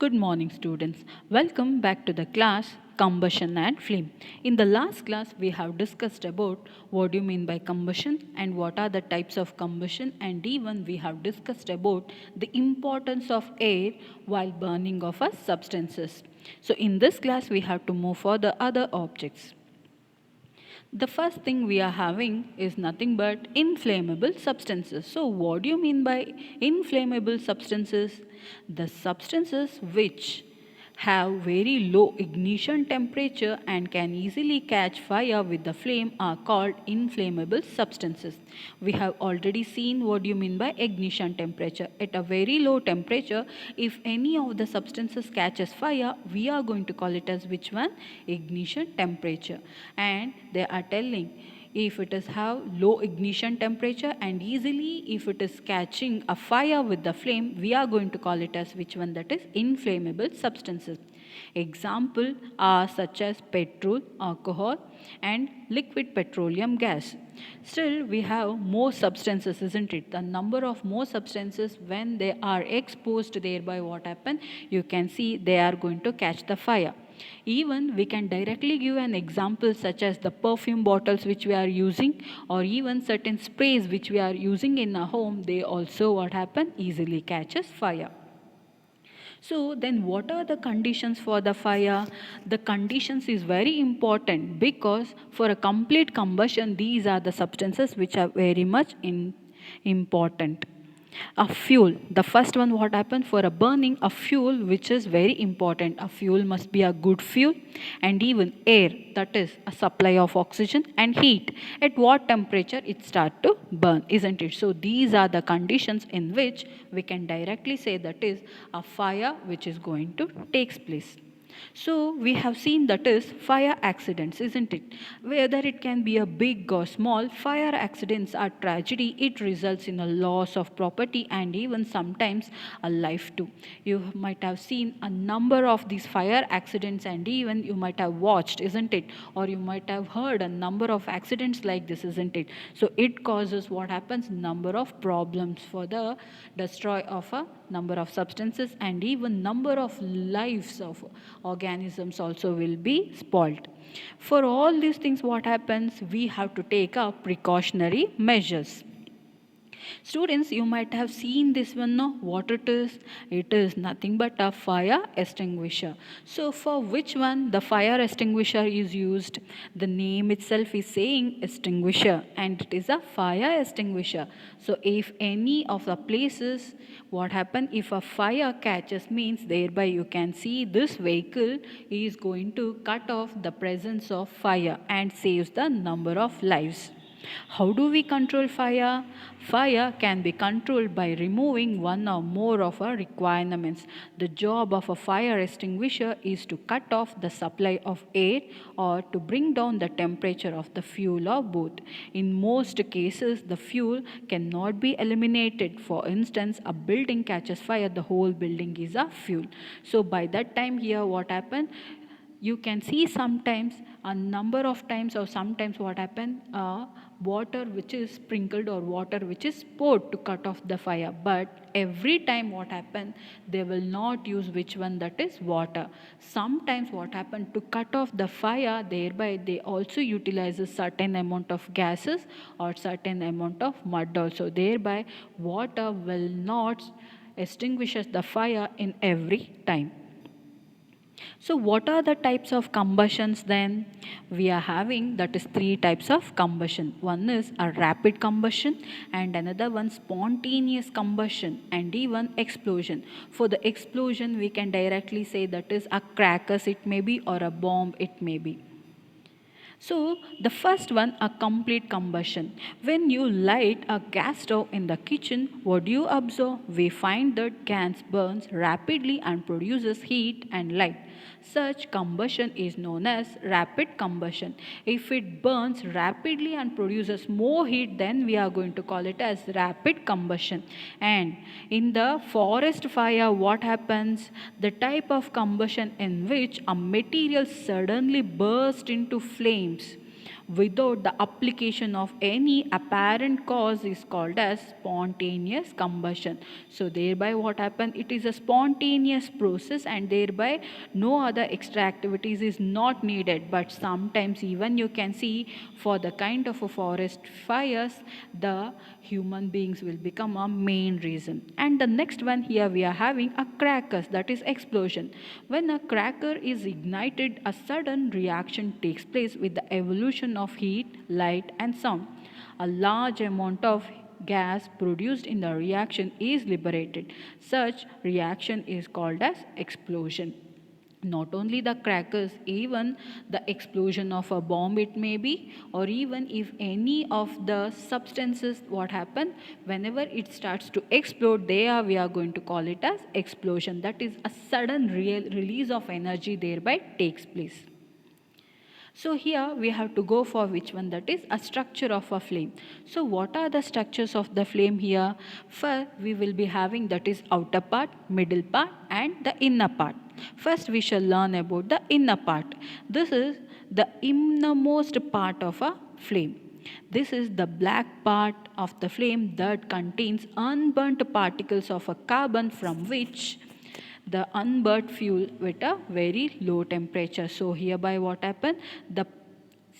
Good morning, students. Welcome back to the class Combustion and Flame. In the last class, we have discussed about what do you mean by combustion and what are the types of combustion, and even we have discussed about the importance of air while burning of our substances. So, in this class, we have to move for the other objects. The first thing we are having is nothing but inflammable substances. So, what do you mean by inflammable substances? The substances which have very low ignition temperature and can easily catch fire with the flame are called inflammable substances. We have already seen what you mean by ignition temperature. At a very low temperature, if any of the substances catches fire, we are going to call it as which one? Ignition temperature. And they are telling if it is have low ignition temperature and easily if it is catching a fire with the flame, we are going to call it as which one? That is inflammable substances. Example are such as petrol, alcohol and liquid petroleum gas. Still we have more substances, isn't it? The number of more substances when they are exposed, thereby what happen? You can see they are going to catch the fire. Even we can directly give an example such as the perfume bottles which we are using, or even certain sprays which we are using in a home, they also what happen? Easily catches fire. So then what are the conditions for the fire? The conditions is very important because for a complete combustion these are the substances which are very much important. A fuel, the first one, what happens for a burning? A fuel which is very important. A fuel must be a good fuel, and even air, that is a supply of oxygen, and heat. At what temperature it start to burn, isn't it? So these are the conditions in which we can directly say that is a fire which is going to takes place. So we have seen that is fire accidents, isn't it? Whether it can be a big or small, fire accidents are tragedy. It results in a loss of property and even sometimes a life too. You might have seen a number of these fire accidents and even you might have watched, isn't it? Or you might have heard a number of accidents like this, isn't it? So it causes what happens? Number of problems for the destroy of a number of substances and even number of lives of organisms also will be spoiled. For all these things what happens? We have to take up precautionary measures. Students, you might have seen this one, no? What it is? It is nothing but a fire extinguisher. So for which one the fire extinguisher is used? The name itself is saying extinguisher and it is a fire extinguisher. So if any of the places, what happen if a fire catches means thereby you can see this vehicle is going to cut off the presence of fire and saves the number of lives. How do we control fire? Fire can be controlled by removing one or more of our requirements. The job of a fire extinguisher is to cut off the supply of air or to bring down the temperature of the fuel or both. In most cases, the fuel cannot be eliminated. For instance, a building catches fire, the whole building is a fuel. So by that time here what happened? You can see sometimes a number of times or sometimes what happen, water which is sprinkled or water which is poured to cut off the fire, but every time what happen, they will not use which one? That is water. Sometimes what happen, to cut off the fire, thereby they also utilize a certain amount of gases or certain amount of mud also, thereby water will not extinguishes the fire in every time. So what are the types of combustions then? We are having that is three types of combustion. One is a rapid combustion and another one spontaneous combustion and even explosion. For the explosion we can directly say that is a crackers it may be or a bomb it may be. So, the first one, a complete combustion. When you light a gas stove in the kitchen, what do you observe? We find that gas burns rapidly and produces heat and light. Such combustion is known as rapid combustion. If it burns rapidly and produces more heat, then we are going to call it as rapid combustion. And in the forest fire, what happens? The type of combustion in which a material suddenly bursts into flames. without the application of any apparent cause is called as spontaneous combustion. So thereby what happens, it is a spontaneous process and thereby no other extra activities is not needed. But sometimes even you can see for the kind of a forest fires, the human beings will become a main reason. And the next one here we are having a crackers, that is explosion. When a cracker is ignited, a sudden reaction takes place with the evolution of heat, light and sound. A large amount of gas produced in the reaction is liberated. Such reaction is called as explosion. Not only the crackers, even the explosion of a bomb it may be, or even if any of the substances what happen, whenever it starts to explode, there we are going to call it as explosion. That is a sudden real release of energy thereby takes place. So here we have to go for which one, that is a structure of a flame. So what are the structures of the flame here? First we will be having that is outer part, middle part and the inner part. First we shall learn about the inner part. This is the innermost part of a flame. This is the black part of the flame that contains unburnt particles of a carbon from which the unburnt fuel with a very low temperature. So hereby what happened, the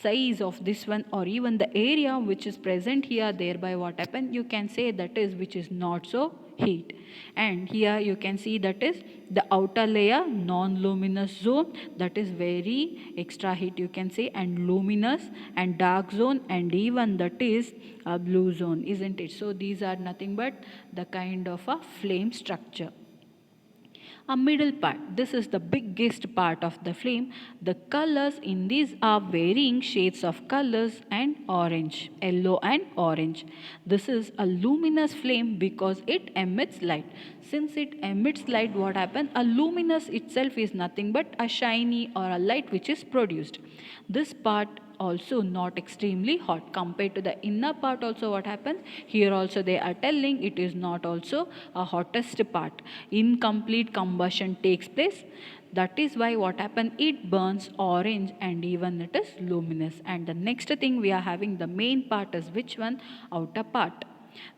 size of this one or even the area which is present here, thereby what happened, you can say that is which is not so heat. And here you can see that is the outer layer, non-luminous zone, that is very extra heat you can say, and luminous and dark zone, and even that is a blue zone, isn't it? So these are nothing but the kind of a flame structure. A middle part, this is the biggest part of the flame. The colors in these are varying shades of colors and orange, yellow and orange. This is a luminous flame because it emits light. Since it emits light, what happens, a luminous itself is nothing but a shiny or a light which is produced. This part also not extremely hot compared to the inner part. Also what happens here, also they are telling it is not also a hottest part. Incomplete combustion takes place. That is why what happens, it burns orange and even it is luminous. And the next thing we are having, the main part is which one, outer part.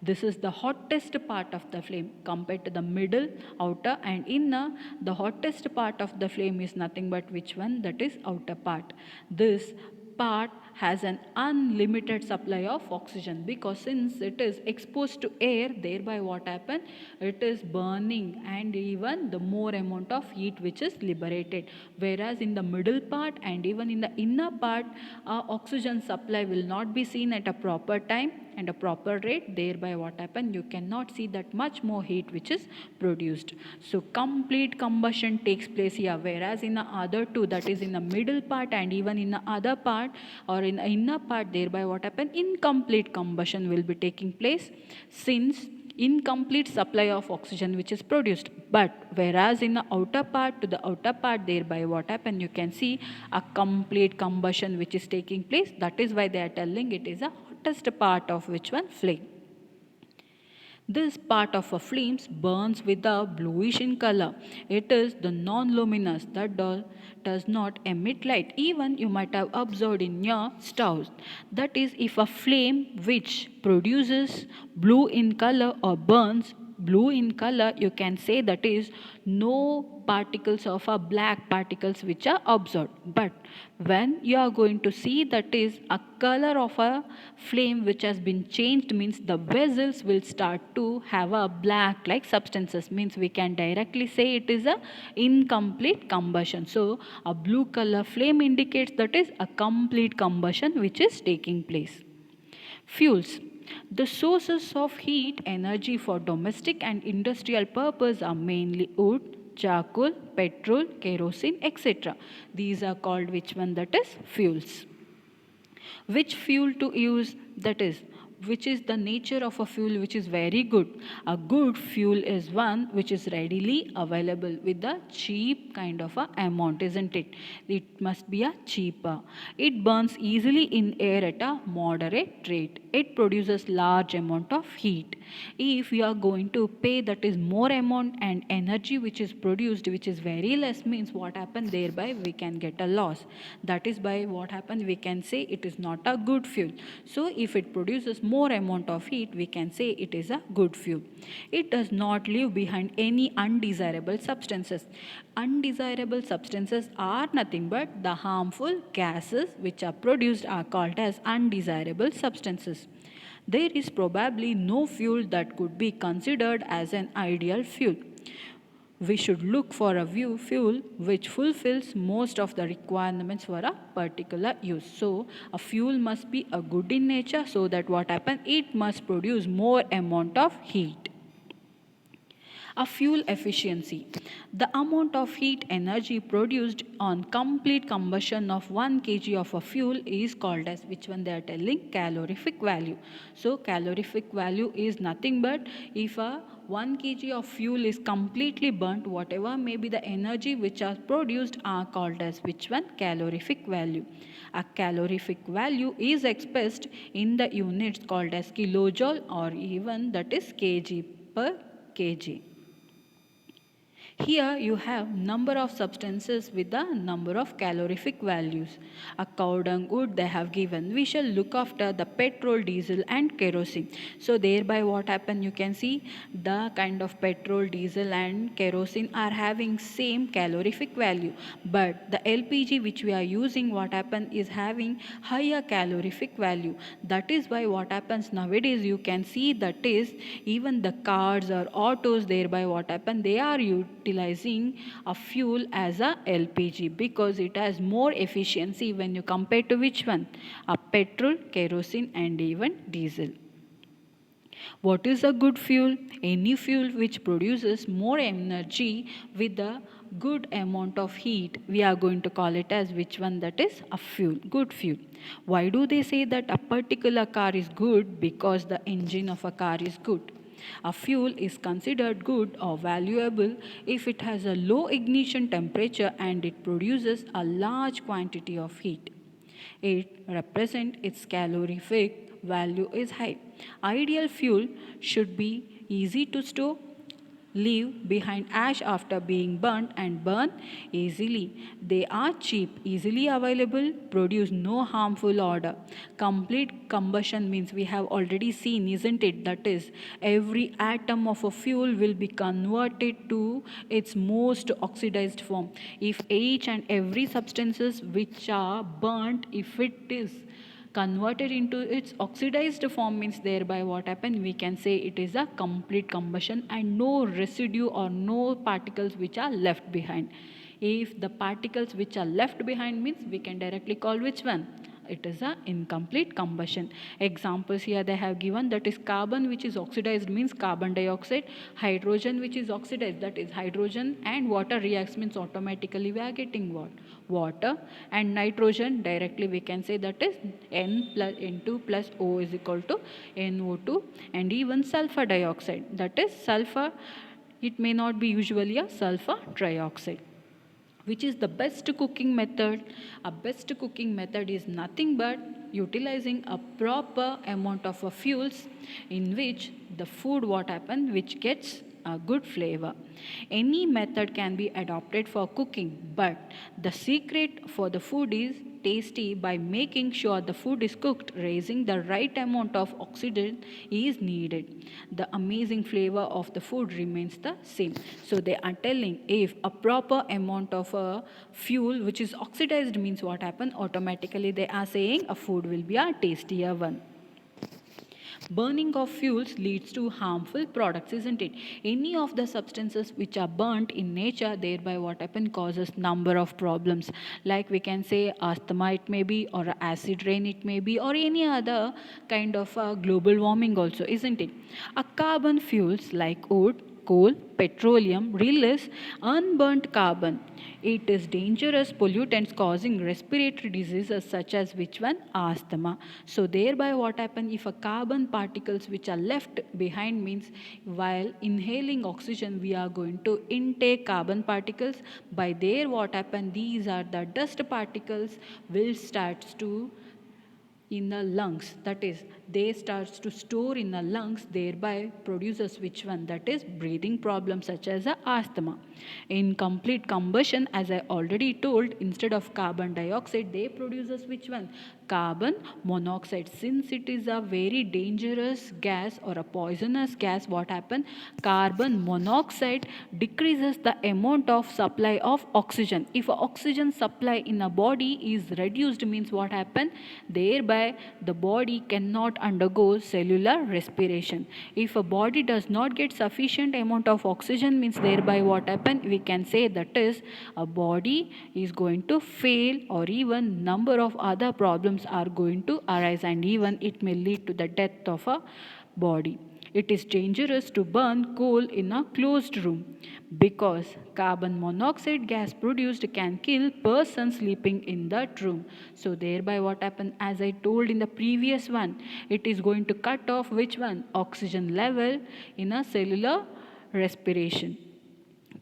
This is the hottest part of the flame compared to the middle, outer and inner. The hottest part of the flame is nothing but which one, that is outer part. This part has an unlimited supply of oxygen because since it is exposed to air, thereby what happens, it is burning and even the more amount of heat which is liberated. Whereas in the middle part and even in the inner part, oxygen supply will not be seen at a proper time and a proper rate, thereby what happens, you cannot see that much more heat which is produced. So complete combustion takes place here, whereas in the other two, that is in the middle part and even in the other part or in the inner part, thereby what happens, incomplete combustion will be taking place since incomplete supply of oxygen which is produced. But whereas in the outer part, to the outer part, thereby what happens, you can see a complete combustion which is taking place. That is why they are telling it is a hottest part of which one, flame. This part of a flame burns with a bluish in color. It is the non-luminous that does not emit light. Even you might have observed in your stoves. That is, if a flame which produces blue in color or burns blue in color, you can say that is no particles of a black particles which are observed. But when you are going to see that is a color of a flame which has been changed, means the vessels will start to have a black like substances, means we can directly say it is a incomplete combustion. So a blue color flame indicates that is a complete combustion which is taking place. Fuels. The sources of heat energy for domestic and industrial purpose are mainly wood, charcoal, petrol, kerosene, etc. These are called which one, that is fuels. Which fuel to use, that is which is the nature of a fuel which is very good. A good fuel is one which is readily available with a cheap kind of a amount, isn't it? It must be a cheaper. It burns easily in air at a moderate rate. It produces large amount of heat. If we are going to pay that is more amount and energy which is produced which is very less, means what happen, thereby we can get a loss. That is by what happen, we can say it is not a good fuel. So if it produces more amount of heat, we can say it is a good fuel. It does not leave behind any undesirable substances. Undesirable substances are nothing but the harmful gases which are produced are called as undesirable substances. There is probably no fuel that could be considered as an ideal fuel. We should look for a fuel which fulfills most of the requirements for a particular use. So a fuel must be a good in nature, so that what happens, it must produce more amount of heat. A fuel efficiency. The amount of heat energy produced on complete combustion of 1 kg of a fuel is called as, which one they are telling, calorific value. So calorific value is nothing but if a 1 kg of fuel is completely burnt, whatever may be the energy which are produced are called as which one, calorific value. A calorific value is expressed in the units called as kilojoule or even that is kg per kg. Here you have number of substances with the number of calorific values. A cow dung wood they have given. We shall look after the petrol, diesel and kerosene. So thereby what happen, you can see the kind of petrol, diesel and kerosene are having same calorific value. But the LPG which we are using, what happen is having higher calorific value. That is why what happens nowadays, you can see that is even the cars or autos, thereby what happen, they are utilizing a fuel as a LPG because it has more efficiency when you compare to which one, a petrol, kerosene and even diesel. What is a good fuel? Any fuel which produces more energy with a good amount of heat. We are going to call it as which one, that is a fuel, good fuel. Why do they say that a particular car is good? Because the engine of a car is good. A fuel is considered good or valuable if it has a low ignition temperature and it produces a large quantity of heat. It represents its calorific value is high. Ideal fuel should be easy to store, leave behind ash after being burnt and burn easily. They are cheap, easily available, produce no harmful odor. Complete combustion means we have already seen, isn't it? That is, every atom of a fuel will be converted to its most oxidized form. If each and every substances which are burnt, if it is converted into its oxidized form, means thereby what happened, we can say it is a complete combustion and no residue or no particles which are left behind. If the particles which are left behind means we can directly call which one, it is a incomplete combustion. Examples here they have given, that is carbon which is oxidized means carbon dioxide, hydrogen which is oxidized, that is hydrogen, and water reacts means automatically we are getting what, water, and nitrogen directly we can say that is N2 plus O is equal to NO2, and even sulfur dioxide, that is sulfur, it may not be usually a sulfur trioxide. Which is the best cooking method? A best cooking method is nothing but utilizing a proper amount of fuels in which the food what happen which gets a good flavor. Any method can be adopted for cooking, but the secret for the food is tasty by making sure the food is cooked, raising the right amount of oxygen is needed. The amazing flavor of the food remains the same. So they are telling if a proper amount of fuel which is oxidized means what happen, automatically they are saying a food will be a tastier one. Burning of fuels leads to harmful products, isn't it? Any of the substances which are burnt in nature, thereby what happen, causes number of problems. Like we can say asthma it may be, or acid rain it may be, or any other kind of global warming also, isn't it? A carbon fuels like wood, coal, petroleum release unburnt carbon. It is dangerous pollutants causing respiratory diseases such as which one? Asthma. So thereby what happens if a carbon particles which are left behind means while inhaling oxygen we are going to intake carbon particles. By there what happens? These are the dust particles will starts to in the lungs, that is they starts to store in the lungs, thereby produces which one? That is breathing problems such as a asthma. In complete combustion, as I already told, instead of carbon dioxide they produces which one? Carbon monoxide. Since it is a very dangerous gas or a poisonous gas, what happen? Carbon monoxide decreases the amount of supply of oxygen. If oxygen supply in a body is reduced means what happen? Thereby the body cannot undergo cellular respiration. If a body does not get sufficient amount of oxygen means thereby what happen? We can say that is a body is going to fail, or even number of other problems are going to arise, and even it may lead to the death of a body. It is dangerous to burn coal in a closed room because carbon monoxide gas produced can kill person sleeping in that room. So thereby what happened, as I told in the previous one, it is going to cut off which one? Oxygen level in a cellular respiration.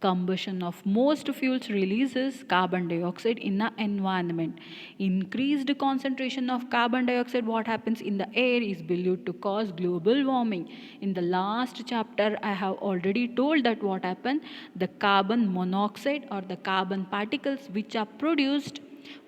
Combustion of most fuels releases carbon dioxide in the environment. Increased concentration of carbon dioxide, what happens in the air, is believed to cause global warming. In the last chapter, I have already told that what happened, the carbon monoxide or the carbon particles which are produced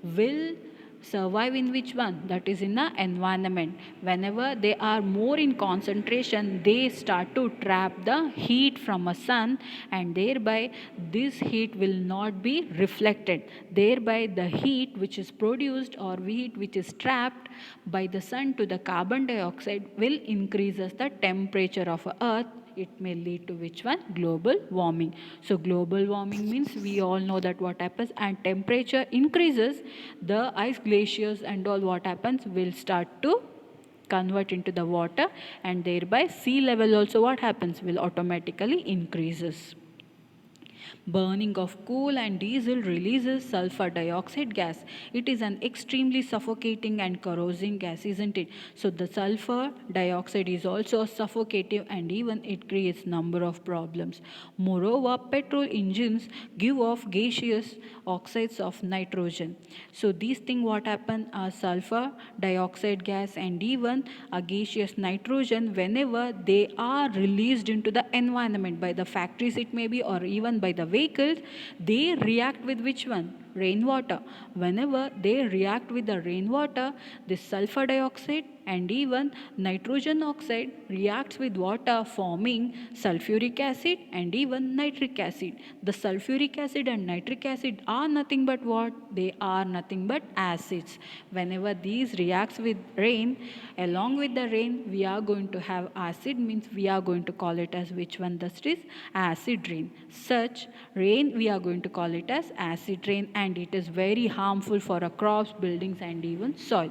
will survive in which one? That is in the environment. Whenever they are more in concentration, they start to trap the heat from a sun, and thereby this heat will not be reflected. Thereby the heat which is produced or heat which is trapped by the sun to the carbon dioxide will increases the temperature of earth. It may lead to which one? Global warming. So global warming means we all know that what happens, and temperature increases, the ice glaciers and all what happens will start to convert into the water, and thereby sea level also what happens? Will automatically increases. Burning of coal and diesel releases sulfur dioxide gas. It is an extremely suffocating and corrosive gas, isn't it? So the sulfur dioxide is also suffocating, and even it creates number of problems. Moreover, petrol engines give off gaseous oxides of nitrogen. So these things what happen are sulfur dioxide gas and even a gaseous nitrogen whenever they are released into the environment by the factories, it may be, or even by the vehicles, they react with which one? Rainwater. Whenever they react with the rainwater, this sulfur dioxide and even nitrogen oxide reacts with water, forming sulfuric acid and even nitric acid. The sulfuric acid and nitric acid are nothing but what? They are nothing but acids. Whenever these reacts with rain, along with the rain we are going to have acid, means we are going to call it as which one? That is acid rain. Such rain we are going to call it as acid rain, and it is very harmful for our crops, buildings and even soil.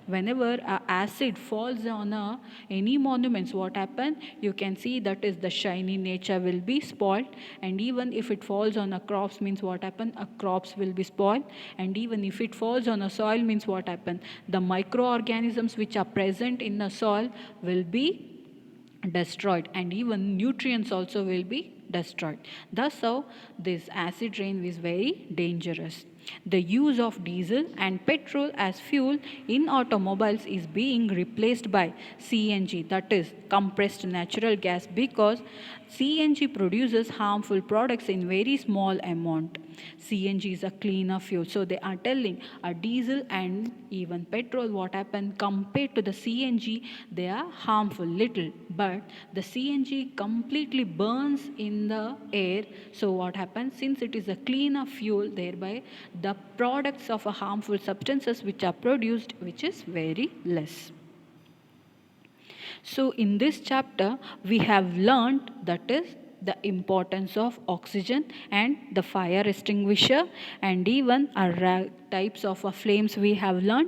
Whenever acid falls on any monuments, what happen? You can see that is the shiny nature will be spoiled, and even if it falls on a crops means what happen? Crops will be spoiled, and even if it falls on a soil means what happen? The microorganisms which are present in the soil will be destroyed, and even nutrients also will be destroyed. Thus how this acid rain is very dangerous. The use of diesel and petrol as fuel in automobiles is being replaced by CNG, that is compressed natural gas, because CNG produces harmful products in very small amount. CNG is a cleaner fuel. So they are telling a diesel and even petrol, what happened compared to the CNG, they are harmful little, but the CNG completely burns in the air. So what happens? Since it is a cleaner fuel, thereby the products of a harmful substances which are produced, which is very less. So in this chapter we have learned that is the importance of oxygen and the fire extinguisher, and even our types of flames we have learned.